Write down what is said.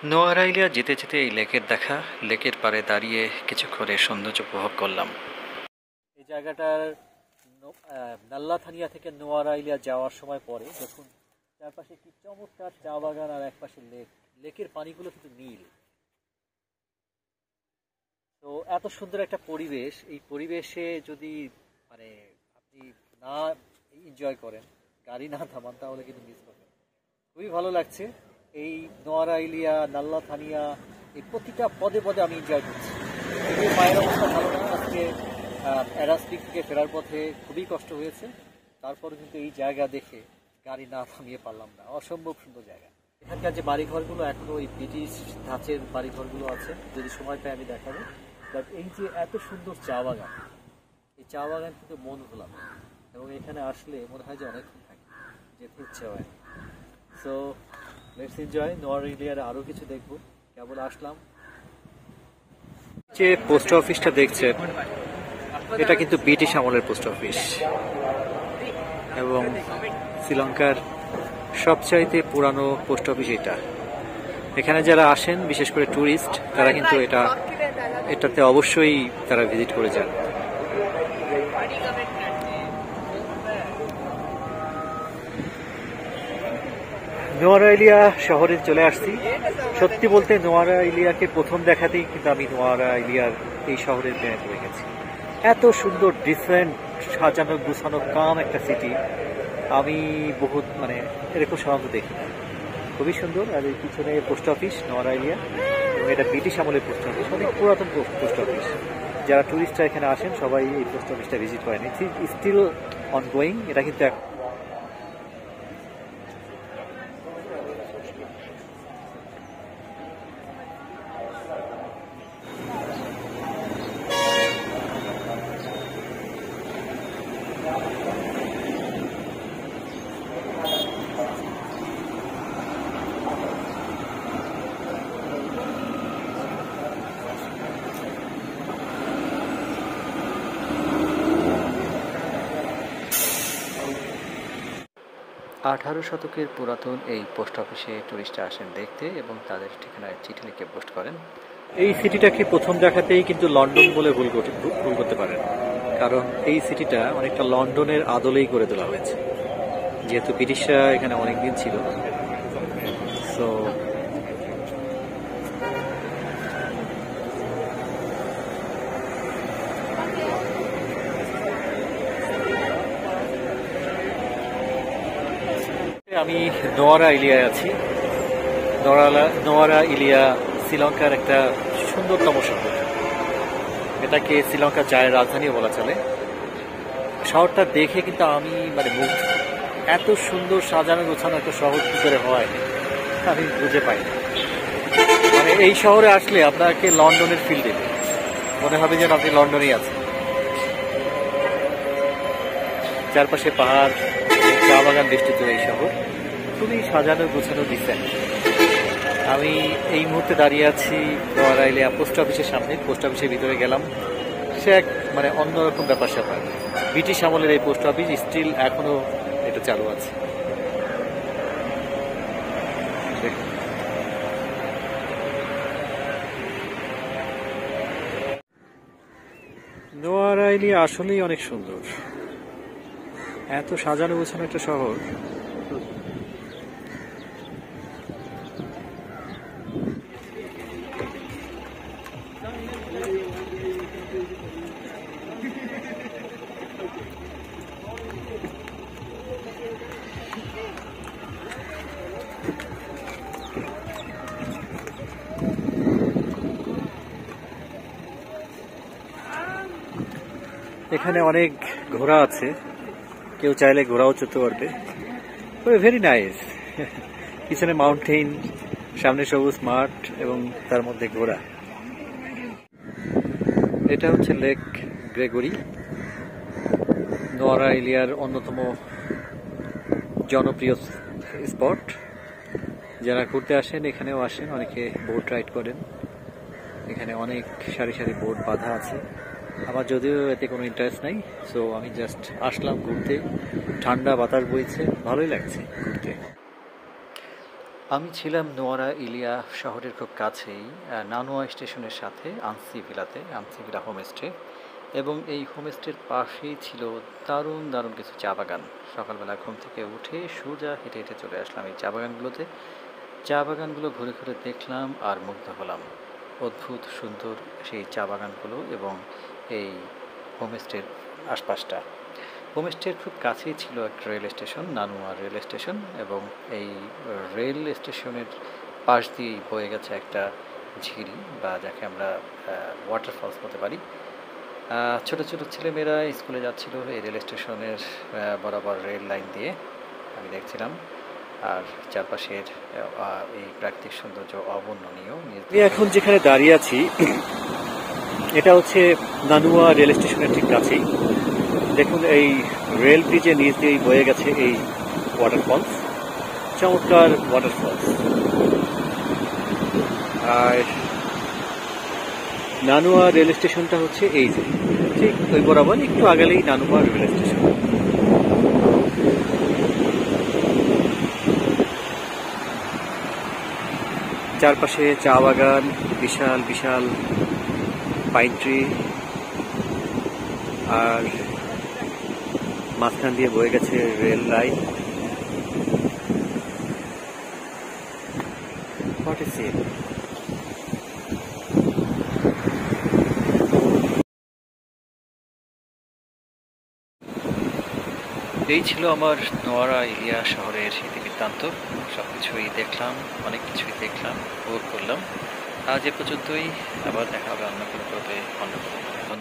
নোয়ারাইলিয়া যেতে যেতে এই লেকের দেখা, লেকের পাড়ে দাঁড়িয়ে কিছুক্ষণ এর সৌন্দর্য উপভোগ করলাম। এই জায়গাটার নাল্লাথানিয়া থেকে নোয়ারাইলিয়া যাওয়ার সময় পরে দেখুন চারপাশে কি চমৎকার চা বাগান আর একপাশে লেক, লেকের পানিগুলো কিন্তু নীল। তো এত সুন্দর একটা পরিবেশ, এই পরিবেশে যদি মানে আপনি না এনজয় করেন, গাড়ি না থামান, তাহলে কিন্তু মিস করবেন। খুবই ভালো লাগছে এই নোয়ারাইলিয়া, নাল্লাথানিয়া, এই প্রতিটা পদে পদে আমি এনজয় করছি। যদিও পায়ের অবস্থা ভালো না, আজকে অ্যারাসপিক থেকে ফেরার পথে খুবই কষ্ট হয়েছে, তারপরে কিন্তু এই জায়গা দেখে গাড়ি না থামিয়ে পারলাম না। অসম্ভব সুন্দর জায়গা। এখানকার যে বাড়িঘরগুলো এখনো ওই ব্রিটিশ ধাঁচের বাড়িঘরগুলো আছে, যদি সময় পাই আমি দেখাবো। বাট এই যে এত সুন্দর চা বাগান, এই চা বাগান কিন্তু মন ভোলাম, এবং এখানে আসলে মনে হয় যে অনেকক্ষণ থাকে, যেতে ইচ্ছে হয়। So let's enjoy. নোয়ারাইলিয়ার আরও কিছু দেখবো, কেবল আসলাম। যে পোস্ট অফিসটা দেখছেন, এটা কিন্তু ব্রিটিশ আমলের পোস্ট অফিস, এবং শ্রীলঙ্কার সবচাইতে পুরানো পোস্ট অফিস এটা। এখানে যারা আসেন, বিশেষ করে ট্যুরিস্ট, তারা কিন্তু এটাতে অবশ্যই তারা ভিজিট করে যান। নোয়ারাইলিয়া শহরে চলে আসছি। সত্যি বলতে নোয়ারাইলিয়াকে প্রথম দেখাতেই কিন্তু আমি নোয়ারাইলিয়ার এই শহরের প্রেমে পড়ে গেছি। এত সুন্দর, ডিফারেন্ট, সাজানো গুছানো, কাম একটা সিটি আমি বহুত এরকম সাধারণত দেখি না। খুবই সুন্দর। আর এই পিছনে পোস্ট অফিস নোয়ারাইলিয়া, এবং এটা ব্রিটিশ আমলের পোস্ট অফিস, অনেক পুরাতন পোস্ট অফিস। যারা ট্যুরিস্টরা এখানে আসেন সবাই এই পোস্ট অফিসটা ভিজিট করেন। It's still ongoing. এটা কিন্তু 18 শতকের পুরাতন এই পোস্ট অফিসে টুরিস্টরা আসেন দেখতে, এবং তাদের ঠিকানায় চিঠি লিখে পোস্ট করেন। এই সিটিটাকে প্রথম দেখাতেই কিন্তু লন্ডন বলে ভুল করতে পারেন, কারণ এই সিটিটা অনেকটা লন্ডনের আদলেই করে তোলা হয়েছে, যেহেতু ব্রিটিশরা এখানে অনেকদিন ছিল। সো আমি নোয়ারাইলিয়ায় আছি। নোয়ারাইলিয়া শ্রীলঙ্কার একটা সুন্দরতম শহর। এটাকে শ্রীলঙ্কার চায়ের রাজধানীও বলা চলে। শহরটা দেখে কিন্তু আমি মুগ্ধ। এত সুন্দর সাজানো গোছানো একটা শহর কি করে হয় আমি বুঝে পাই না। এই শহরে আসলে আপনাকে লন্ডনের ফিল দেবে, মনে হবে যেন আপনি লন্ডনেই আছেন। চারপাশে পাহাড়, চা বাগান বেষ্টিত এই শহর, খুবই সাজানো গোছানো ডিজাইন। আমি এই মুহূর্তে দাঁড়িয়ে আছি নোয়ারাইলিয়া পোস্ট অফিসের সামনে। পোস্ট অফিসের ভিতরে গেলাম, সে এক অন্যরকম ব্যাপার স্যাপার। ব্রিটিশ আমলের এই পোস্ট অফিস স্টিল এখনো এটা চালু আছে। নোয়ারাইলিয়া আসলেই অনেক সুন্দর, এত সাজানো গোছানো একটা শহর। এখানে অনেক ঘোড়া আছে, কেউ চাইলে ঘোড়াও চড়তে পারবে। Very nice. পিছনে মাউন্টেন, সামনে সবুজ মাঠ, এবং তার মধ্যে ঘোড়া। এটা হচ্ছে লেক গ্রেগরি, নোয়ারাইলিয়ার অন্যতম জনপ্রিয় স্পট। যারা ঘুরতে আসেন এখানেও আসেন, অনেকে বোট রাইড করেন। এখানে অনেক সারি সারি বোট বাঁধা আছে। আমার যদিও এতে কোনো ইন্টারেস্ট নাই, সো আমি জাস্ট আসলাম ঘুরতে। ঠান্ডা বাতাস বইছে, ভালোই লাগছে ঘুরতে। আমি ছিলাম নোয়ারা ইলিয়া শহরের খুব কাছেই নানোয়া স্টেশনের সাথে আনসি ভিলাতে, আনসি ভিলা হোমস্টে। এবং এই হোমস্টের পাশেই ছিল দারুণ দারুণ কিছু চা বাগান। সকালবেলা ঘুম থেকে উঠে সোজা হেঁটে হেঁটে চলে আসলাম এই চা বাগানগুলোতে। চা বাগানগুলো ঘুরে ঘুরে দেখলাম আর মুগ্ধ হলাম। অদ্ভুত সুন্দর সেই চা বাগানগুলো এবং এই হোমস্টের আশপাশটা। হোমস্টের খুব কাছেই ছিল একটা রেল স্টেশন, নানুয়া রেল স্টেশন, এবং এই রেল স্টেশনের পাশ দিয়েই বয়ে গেছে একটা ঝিরি, বা যাকে আমরা ওয়াটারফলস বলতে পারি। ছোট ছোট ছেলেমেয়েরা স্কুলে যাচ্ছিল এই রেল স্টেশনের বরাবর রেল লাইন দিয়ে, আমি দেখছিলাম। আর চারপাশের এই প্রাকৃতিক সৌন্দর্য অবর্ণনীয়। আমি এখন যেখানে দাঁড়িয়ে আছি এটা হচ্ছে নানুয়া রেল স্টেশনের ঠিক কাছেই। দেখুন এই রেল ব্রিজের নিচ দিয়েই বয়ে গেছে এই ওয়াটারফলস, চমৎকার ওয়াটারফলস। আর নানুয়া রেল স্টেশনটা হচ্ছে এই যে ঠিক ওই বরাবর একটু আগালেই নানুয়া রেল স্টেশন। চারপাশে চা বাগান, বিশাল বিশাল পাইন ট্রি, আর মাঝখান দিয়ে বয়ে গেছে rail line. What is it? এই ছিল আমার নোয়ারা ইলিয়া শহরের ইতিবৃত্তান্ত। সব কিছুই দেখলাম, অনেক কিছুই দেখলাম, উপভোগ করলাম। আজ এ পর্যন্তই। আবার দেখা হবে অন্য কোনো পর্বে, অন্য কোনো